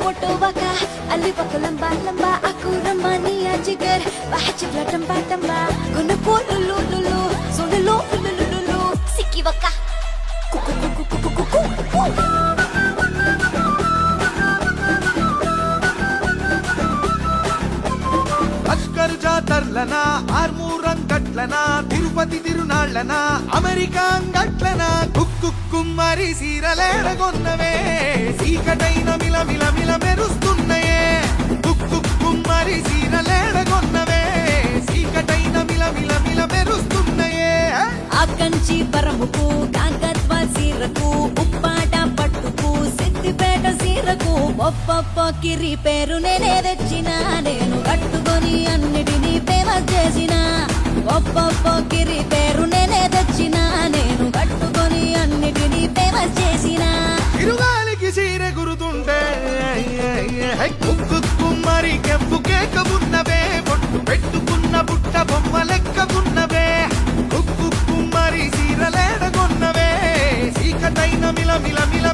ఒటోవక అల్లి పక్క లంబా లంబా అకురమ్మ నీ అజిగర్ బాచి బ్లటం బాటంబా కొన పోలులు లులు సోలులు లులు సిక్కి వక్క కుకు కుకు కుకు కుకు అస్కర్ జాతర్లనా ఆర్మూరం గట్లనా తిరుపతి తిరునాళ్ళనా అమెరికా గట్లనా కుక్కు కుమ్మరి సీరలేడగొన్నవే సీకటైన మిల మిల మిల మెరుస్తున్నాయే కుక్కు కుమ్మరి సీరలేడగొన్నవే సీకటైన మిల మిల మిల మెరుస్తున్నాయే ఆ కంచి పరముకు కాకత్వ సీరకు ఉప్పాట పట్టుకు సిద్దిపేట సీరకు ఒప్పొప్ప కిరి పేరు నేనే తెచ్చిన నేను కట్టుకొని అన్నిటినీ ఫేమస్ చేసిన ఒప్పొప్ప కిరి పేరు నేనే తెచ్చిన నేను కట్టుకొని అన్నిటినీ ఫేమస్ చేసిన ఇరుగాలికి సీర గురుతుంటే కుక్కు కుమ్మరి కెంపు కేక ఉన్నవే బొట్టు పెట్టుకున్న బుట్ట బొమ్మ లెక్క ఉన్నవే కుక్కు కుమ్మరి సీరలేడగొన్నవే సీకటైన మిల మిల మిల